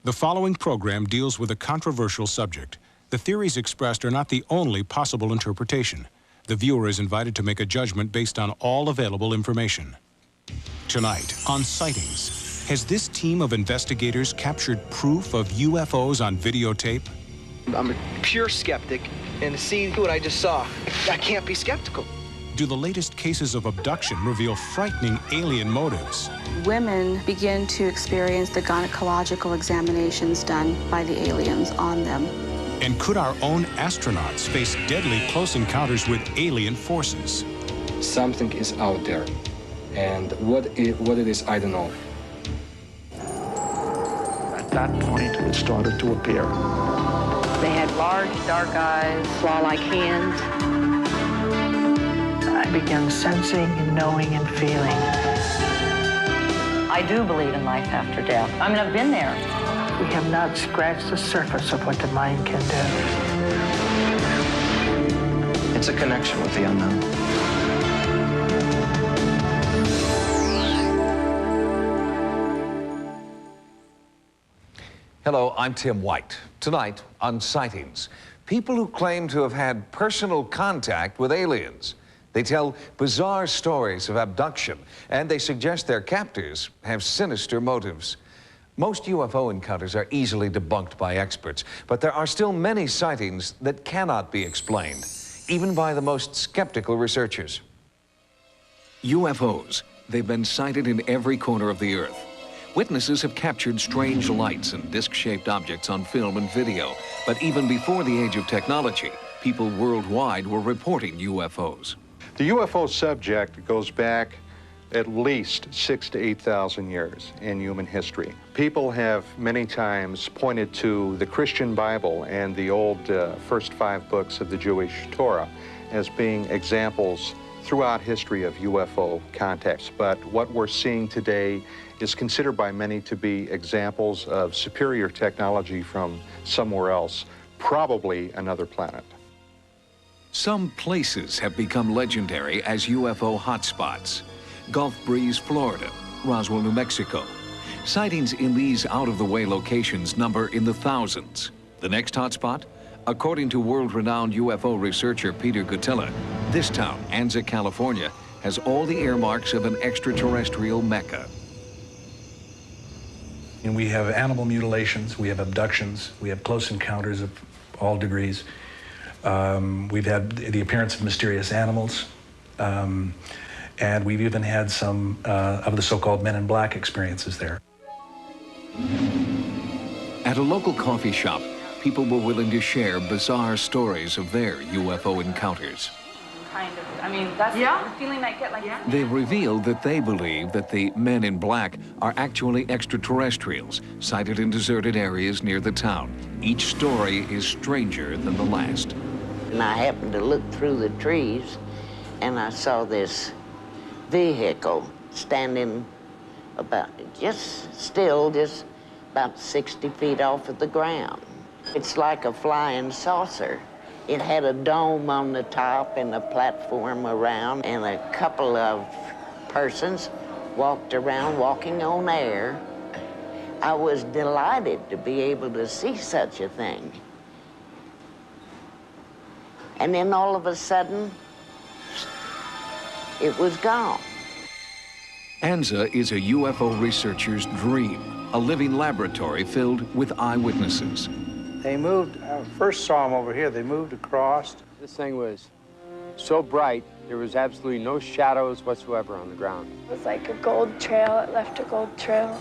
The following program deals with a controversial subject. The theories expressed are not the only possible interpretation. The viewer is invited to make a judgment based on all available information. Tonight on Sightings, has this team of investigators captured proof of UFOs on videotape? I'm a pure skeptic, and to see what I just saw, I can't be skeptical. Do the latest cases of abduction reveal frightening alien motives? Women begin to experience the gynecological examinations done by the aliens on them. And could our own astronauts face deadly close encounters with alien forces? Something is out there, and what it is, I don't know. At that point, it started to appear. They had large, dark eyes, claw-like hands. I began sensing and knowing and feeling. I do believe in life after death. I mean, I've been there. We have not scratched the surface of what the mind can do. It's a connection with the unknown. Hello, I'm Tim White. Tonight on Sightings, people who claim to have had personal contact with aliens. They tell bizarre stories of abduction, and they suggest their captors have sinister motives. Most UFO encounters are easily debunked by experts, but there are still many sightings that cannot be explained, even by the most skeptical researchers. UFOs, they've been sighted in every corner of the Earth. Witnesses have captured strange lights and disc-shaped objects on film and video, but even before the age of technology, people worldwide were reporting UFOs. The UFO subject goes back at least 6,000 to 8,000 years in human history. People have many times pointed to the Christian Bible and the old first 5 books of the Jewish Torah as being examples throughout history of UFO contacts. But what we're seeing today is considered by many to be examples of superior technology from somewhere else, probably another planet. Some places have become legendary as UFO hotspots. Gulf Breeze, Florida, Roswell, New Mexico. Sightings in these out-of-the-way locations number in the thousands. The next hotspot? According to world-renowned UFO researcher Peter Gutella, this town, Anza, California, has all the earmarks of an extraterrestrial mecca. And we have animal mutilations, we have abductions, we have close encounters of all degrees. We've had the appearance of mysterious animals, and we've even had some of the so-called Men in Black experiences there. At a local coffee shop, people were willing to share bizarre stories of their UFO encounters. Kind of. I mean, that's the feeling I get. Like, They've revealed that they believe that the Men in Black are actually extraterrestrials, sighted in deserted areas near the town. Each story is stranger than the last. And I happened to look through the trees, and I saw this vehicle standing about, just about 60 feet off of the ground. It's like a flying saucer. It had a dome on the top and a platform around, and a couple of persons walked around walking on air. I was delighted to be able to see such a thing. And then all of a sudden, it was gone. Anza is a UFO researcher's dream, a living laboratory filled with eyewitnesses. They moved, first saw them over here, they moved across. This thing was so bright, there was absolutely no shadows whatsoever on the ground. It was like a gold trail, it left a gold trail.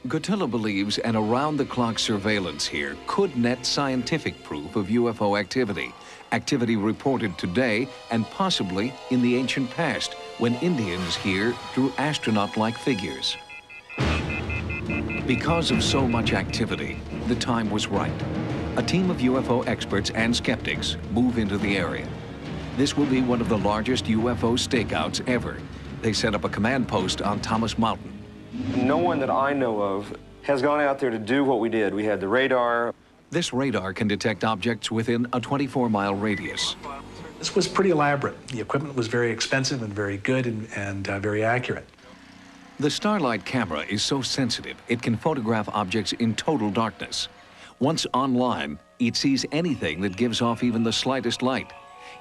Gutella believes an around-the-clock surveillance here could net scientific proof of UFO activity. Activity reported today and possibly in the ancient past when Indians here drew astronaut-like figures. Because of so much activity, the time was right. A team of UFO experts and skeptics move into the area. This will be one of the largest UFO stakeouts ever. They set up a command post on Thomas Mountain. No one that I know of has gone out there to do what we did. We had the radar. This radar can detect objects within a 24-mile radius. This was pretty elaborate. The equipment was very expensive and very good and very accurate. The Starlight camera is so sensitive, it can photograph objects in total darkness. Once online, it sees anything that gives off even the slightest light.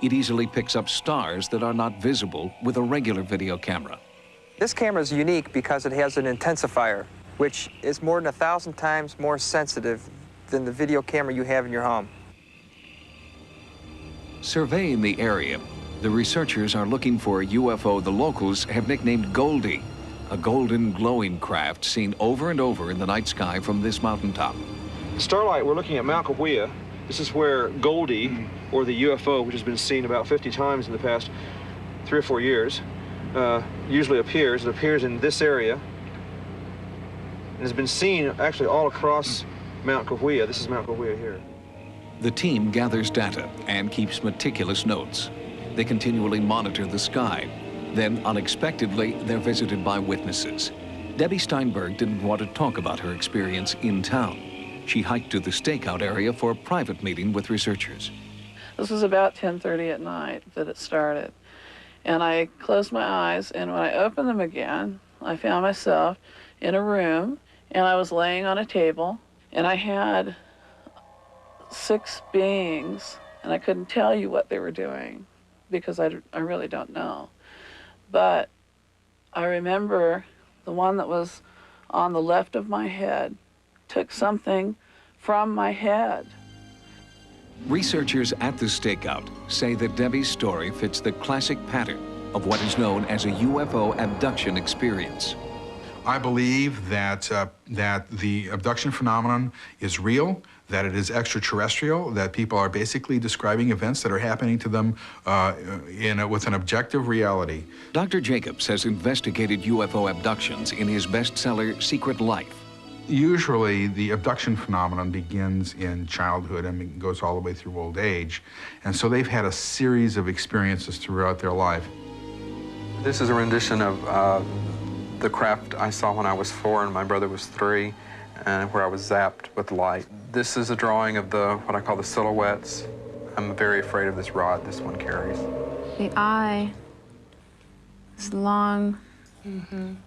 It easily picks up stars that are not visible with a regular video camera. This camera is unique because it has an intensifier, which is more than 1,000 times more sensitive than the video camera you have in your home. Surveying the area, the researchers are looking for a UFO the locals have nicknamed Goldie, a golden glowing craft seen over and over in the night sky from this mountaintop. Starlight, we're looking at Mount Cahuilla. This is where Goldie, or the UFO, which has been seen about 50 times in the past 3 or 4 years, usually appears. It appears in this area and has been seen actually all across Mount Cahuilla. This is Mount Cahuilla here. The team gathers data and keeps meticulous notes. They continually monitor the sky. Then, unexpectedly, they're visited by witnesses. Debbie Steinberg didn't want to talk about her experience in town. She hiked to the stakeout area for a private meeting with researchers. This was about 10:30 at night that it started. And I closed my eyes, and when I opened them again, I found myself in a room, and I was laying on a table, and I had 6 beings, and I couldn't tell you what they were doing because I really don't know. But I remember the one that was on the left of my head took something from my head. Researchers at the stakeout say that Debbie's story fits the classic pattern of what is known as a UFO abduction experience. I believe that the abduction phenomenon is real, that it is extraterrestrial, that people are basically describing events that are happening to them with an objective reality. Dr. Jacobs has investigated UFO abductions in his bestseller, Secret Life. Usually, the abduction phenomenon begins in childhood and goes all the way through old age. And so they've had a series of experiences throughout their life. This is a rendition of the craft I saw when I was 4 and my brother was 3, and where I was zapped with light. This is a drawing of what I call the silhouettes. I'm very afraid of this rod this one carries. The eye is long,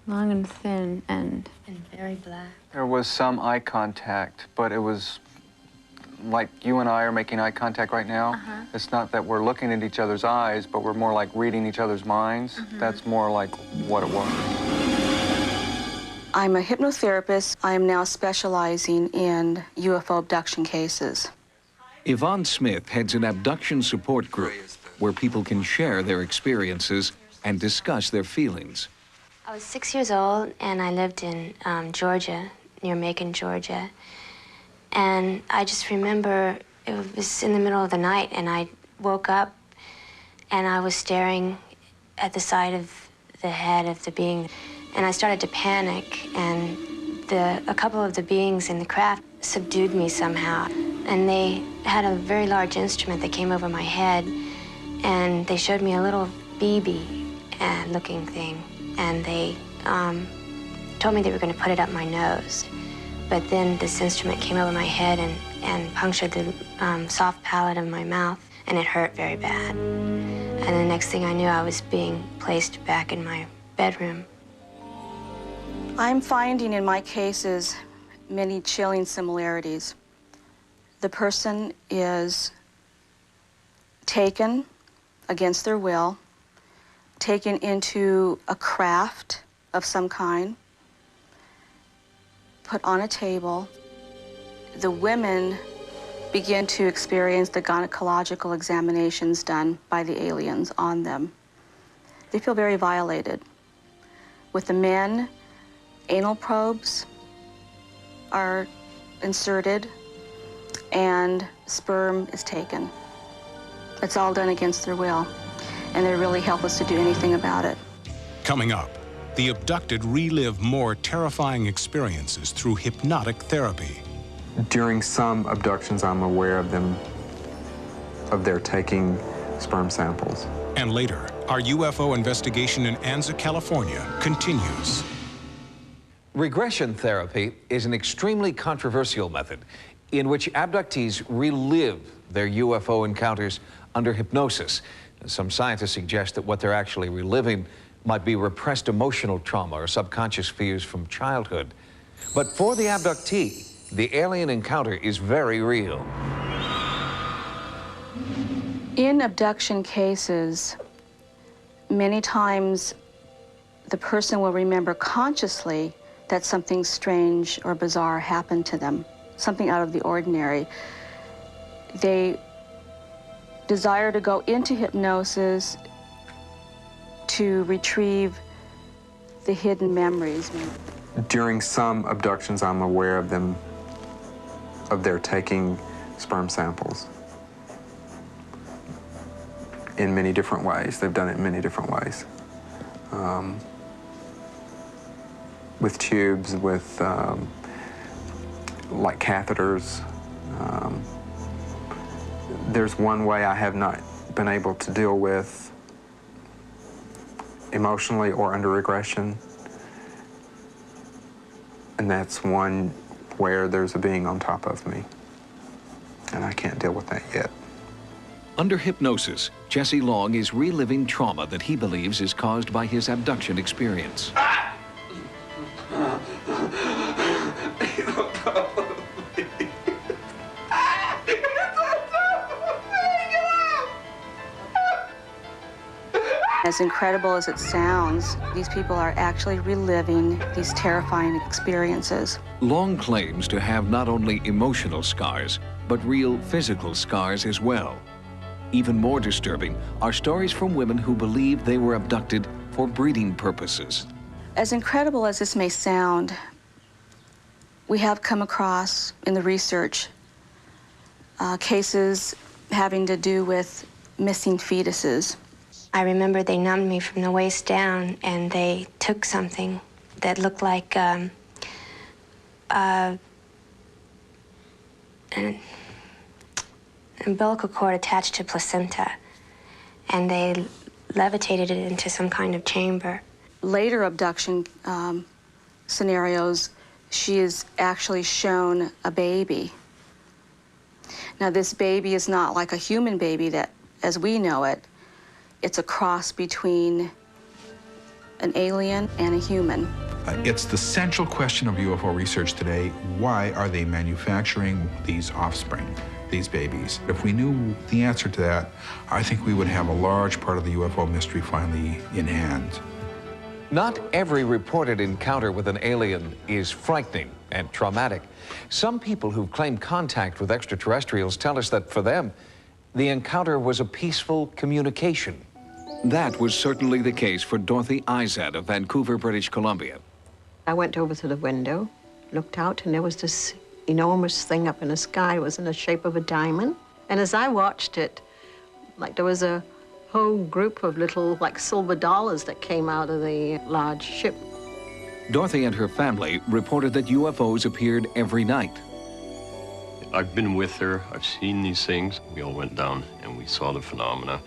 long and thin, and very black. There was some eye contact, but it was like you and I are making eye contact right now. It's not that we're looking at each other's eyes, but we're more like reading each other's minds. That's more like what it was. I'm a hypnotherapist. I am now specializing in UFO abduction cases. Yvonne Smith heads an abduction support group where people can share their experiences and discuss their feelings. I was 6 years old, and I lived in Georgia, near Macon, Georgia. And I just remember it was in the middle of the night, and I woke up, and I was staring at the side of the head of the being. And I started to panic, and a couple of the beings in the craft subdued me somehow. And they had a very large instrument that came over my head, and they showed me a little BB-looking thing. And they told me they were going to put it up my nose. But then this instrument came over my head and punctured the soft palate of my mouth, and it hurt very bad. And the next thing I knew, I was being placed back in my bedroom. I'm finding in my cases many chilling similarities. The person is taken against their will, taken into a craft of some kind, put on a table. The women begin to experience the gynecological examinations done by the aliens on them. They feel very violated. With the men, anal probes are inserted and sperm is taken. It's all done against their will, and they're really helpless to do anything about it. Coming up, the abducted relive more terrifying experiences through hypnotic therapy. During some abductions, I'm aware of their taking sperm samples. And later, our UFO investigation in Anza, California continues. Regression therapy is an extremely controversial method in which abductees relive their UFO encounters under hypnosis. Some scientists suggest that what they're actually reliving might be repressed emotional trauma or subconscious fears from childhood. But for the abductee, the alien encounter is very real. In abduction cases, many times the person will remember consciously that something strange or bizarre happened to them, something out of the ordinary. They desire to go into hypnosis to retrieve the hidden memories. During some abductions, I'm aware of them, of their taking sperm samples in many different ways. They've done it in many different ways. With tubes, with like catheters. There's one way I have not been able to deal with emotionally or under regression, and that's one where there's a being on top of me, and I can't deal with that yet. Under hypnosis, Jesse Long is reliving trauma that he believes is caused by his abduction experience. As incredible as it sounds, these people are actually reliving these terrifying experiences. Long claims to have not only emotional scars, but real physical scars as well. Even more disturbing are stories from women who believe they were abducted for breeding purposes. As incredible as this may sound, we have come across in the research cases having to do with missing fetuses. I remember they numbed me from the waist down, and they took something that looked like an umbilical cord attached to placenta, and they levitated it into some kind of chamber. Later abduction scenarios, she is actually shown a baby. Now, this baby is not like a human baby that, as we know it. It's a cross between an alien and a human. It's the central question of UFO research today. Why are they manufacturing these offspring, these babies? If we knew the answer to that, I think we would have a large part of the UFO mystery finally in hand. Not every reported encounter with an alien is frightening and traumatic. Some people who've claimed contact with extraterrestrials tell us that for them, the encounter was a peaceful communication. That was certainly the case for Dorothy Izad of Vancouver, British Columbia. I went over to the window, looked out, and there was this enormous thing up in the sky. It was in the shape of a diamond. And as I watched it, like there was a whole group of little, like, silver dollars that came out of the large ship. Dorothy and her family reported that UFOs appeared every night. I've been with her, I've seen these things. We all went down and we saw the phenomena,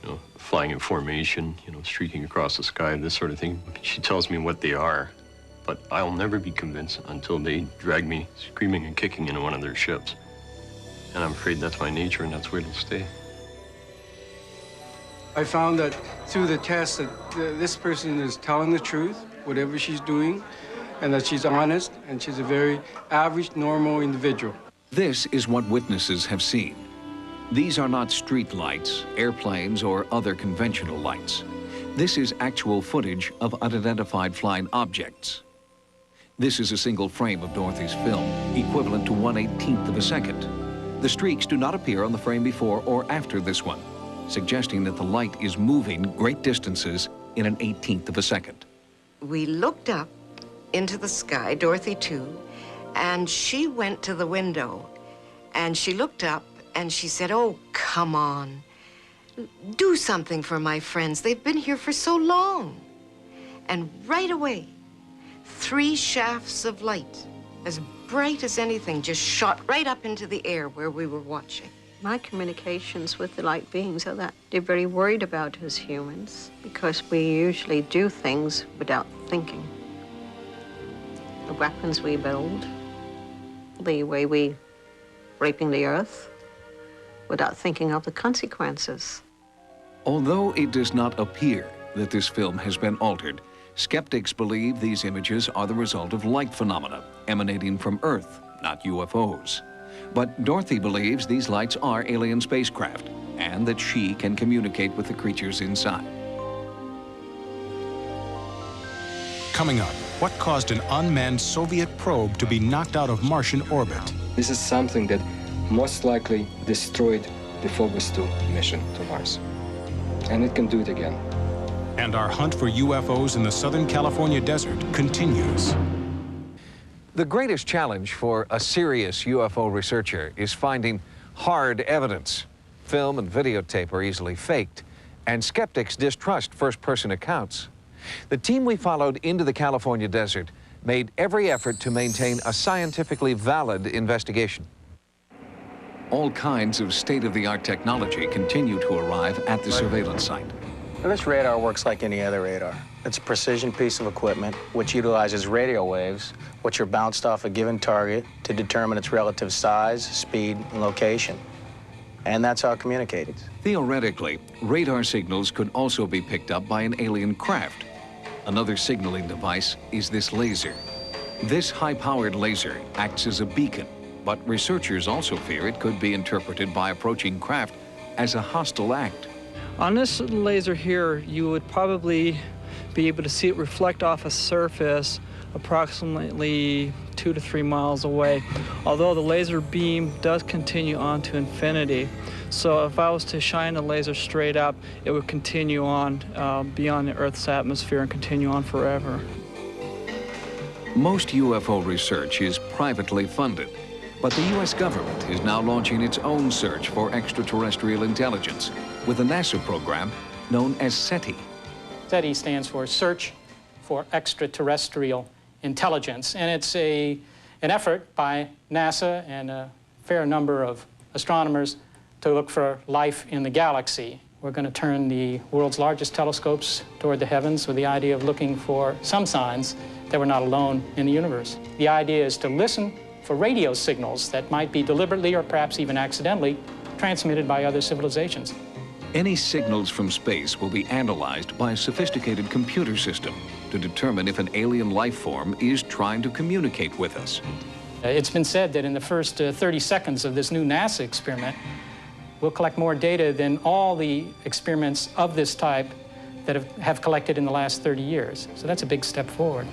you know, flying in formation, you know, streaking across the sky, this sort of thing. She tells me what they are, but I'll never be convinced until they drag me screaming and kicking into one of their ships. And I'm afraid that's my nature and that's where it'll stay. I found that through the test that this person is telling the truth, whatever she's doing, and that she's honest, and she's a very average, normal individual. This is what witnesses have seen. These are not street lights, airplanes, or other conventional lights. This is actual footage of unidentified flying objects. This is a single frame of Dorothy's film, equivalent to 1/18 of a second. The streaks do not appear on the frame before or after this one, suggesting that the light is moving great distances in an 1/18 of a second. We looked up into the sky, Dorothy too, and she went to the window, and she looked up, and she said, "Oh, come on. Do something for my friends. They've been here for so long." And right away, 3 shafts of light, as bright as anything, just shot right up into the air where we were watching. My communications with the light beings are that they're very worried about us humans because we usually do things without thinking. The weapons we build, the way we raping the earth without thinking of the consequences. Although it does not appear that this film has been altered. Skeptics believe these images are the result of light phenomena emanating from Earth, not UFOs. But Dorothy believes these lights are alien spacecraft and that she can communicate with the creatures inside. Coming up, what caused an unmanned Soviet probe to be knocked out of Martian orbit? This is something that most likely destroyed the Phobos 2 mission to Mars. And it can do it again. And our hunt for UFOs in the Southern California desert continues. The greatest challenge for a serious UFO researcher is finding hard evidence. Film and videotape are easily faked, and skeptics distrust first-person accounts. The team we followed into the California desert made every effort to maintain a scientifically valid investigation. All kinds of state-of-the-art technology continue to arrive at the surveillance site. Well, this radar works like any other radar. It's a precision piece of equipment which utilizes radio waves, which are bounced off a given target to determine its relative size, speed, and location. And that's how it communicates. Theoretically, radar signals could also be picked up by an alien craft. Another signaling device is this laser. This high-powered laser acts as a beacon, but researchers also fear it could be interpreted by approaching craft as a hostile act. On this laser here, you would probably be able to see it reflect off a surface approximately 2 to 3 miles away, although the laser beam does continue on to infinity. So if I was to shine the laser straight up, it would continue on beyond the Earth's atmosphere and continue on forever. Most UFO research is privately funded, but the U.S. government is now launching its own search for extraterrestrial intelligence with a NASA program known as SETI. SETI stands for Search for Extraterrestrial Intelligence, and it's an effort by NASA and a fair number of astronomers to look for life in the galaxy. We're going to turn the world's largest telescopes toward the heavens with the idea of looking for some signs that we're not alone in the universe. The idea is to listen for radio signals that might be deliberately or perhaps even accidentally transmitted by other civilizations. Any signals from space will be analyzed by a sophisticated computer system to determine if an alien life form is trying to communicate with us. It's been said that in the first 30 seconds of this new NASA experiment, we'll collect more data than all the experiments of this type that have collected in the last 30 years. So that's a big step forward.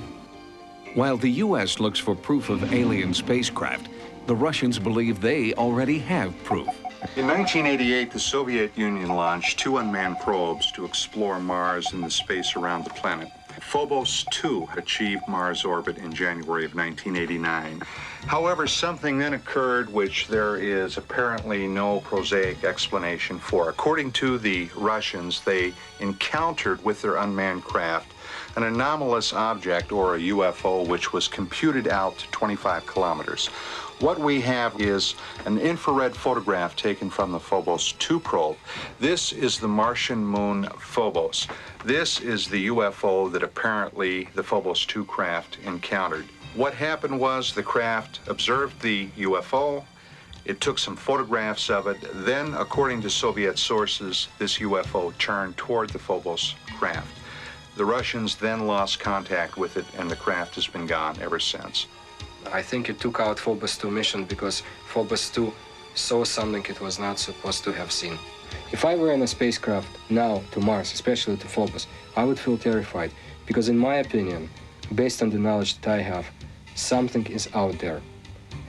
While the U.S. looks for proof of alien spacecraft, the Russians believe they already have proof. In 1988, the Soviet Union launched 2 unmanned probes to explore Mars and the space around the planet. Phobos 2 achieved Mars orbit in January of 1989. However, something then occurred which there is apparently no prosaic explanation for. According to the Russians, they encountered with their unmanned craft an anomalous object, or a UFO, which was computed out to 25 kilometers. What we have is an infrared photograph taken from the Phobos 2 probe. This is the Martian moon Phobos. This is the UFO that apparently the Phobos 2 craft encountered. What happened was the craft observed the UFO, it took some photographs of it, then, according to Soviet sources, this UFO turned toward the Phobos craft. The Russians then lost contact with it, and the craft has been gone ever since. I think it took out Phobos 2 mission because Phobos 2 saw something it was not supposed to have seen. If I were in a spacecraft now to Mars, especially to Phobos, I would feel terrified because in my opinion, based on the knowledge that I have, something is out there.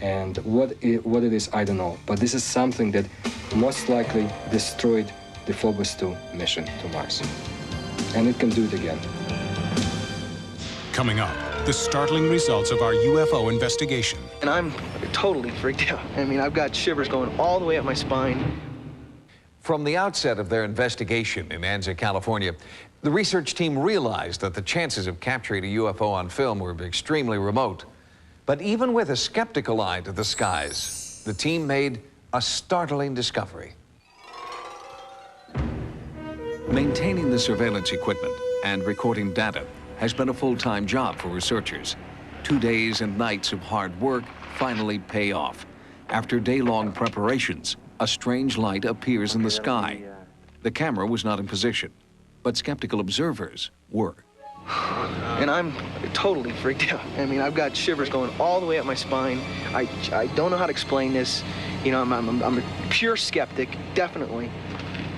And what it is, I don't know. But this is something that most likely destroyed the Phobos 2 mission to Mars. And it can do it again. Coming up, the startling results of our UFO investigation. And I'm totally freaked out. I mean, I've got shivers going all the way up my spine. From the outset of their investigation in Anza, California, the research team realized that the chances of capturing a UFO on film were extremely remote. But even with a skeptical eye to the skies, the team made a startling discovery. Maintaining the surveillance equipment and recording data has been a full-time job for researchers. 2 days and nights of hard work finally pay off. After day-long preparations, a strange light appears in the sky. The camera was not in position, but but skeptical observers were. And I'm totally freaked out. I mean, I've got shivers going all the way up my spine. I don't know how to explain this. You know, I'm a pure skeptic, definitely.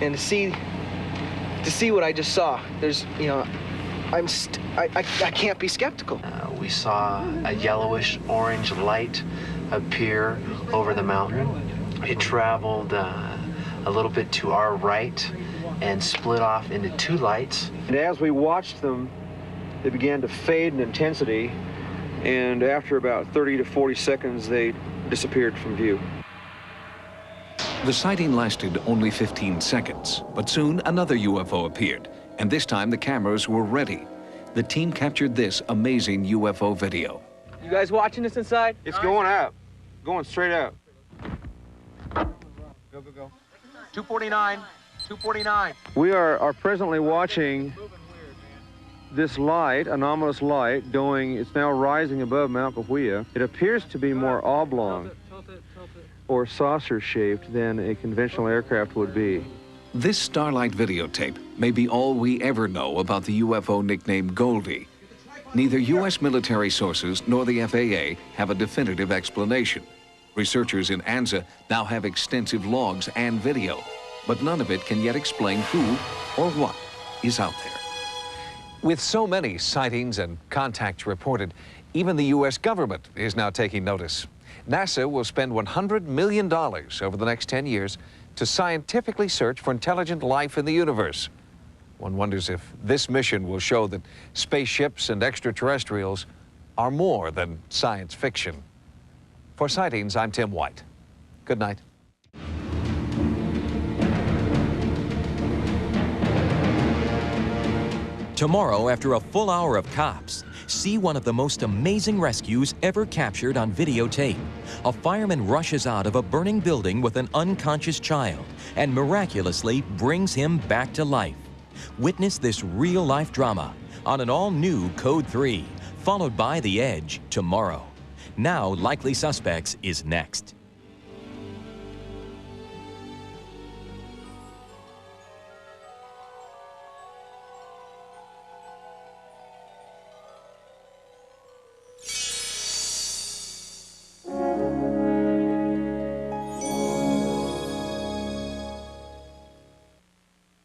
And to see what I just saw, there's, you know, I can't be skeptical. We saw a yellowish orange light appear over the mountain. It traveled a little bit to our right and split off into two lights. And as we watched them, they began to fade in intensity, and after about 30 to 40 seconds, they disappeared from view. The sighting lasted only 15 seconds, but soon another UFO appeared, and this time the cameras were ready. The team captured this amazing UFO video. You guys watching this inside? It's going up, going straight up. Go, go, go. 249, 249. We are presently watching this light, anomalous light, it's now rising above Mount Cahuilla. It appears to be more oblong or saucer-shaped than a conventional aircraft would be. This starlight videotape may be all we ever know about the UFO nicknamed Goldie. Neither U.S. military sources nor the FAA have a definitive explanation. Researchers in ANZA now have extensive logs and video, but none of it can yet explain who or what is out there. With so many sightings and contacts reported, even the U.S. government is now taking notice. NASA will spend $100 million over the next 10 years to scientifically search for intelligent life in the universe. One wonders if this mission will show that spaceships and extraterrestrials are more than science fiction. For Sightings, I'm Tim White. Good night. Tomorrow, after a full hour of Cops, see one of the most amazing rescues ever captured on videotape. A fireman rushes out of a burning building with an unconscious child and miraculously brings him back to life. Witness this real-life drama on an all-new Code 3, followed by The Edge tomorrow. Now, Likely Suspects is next.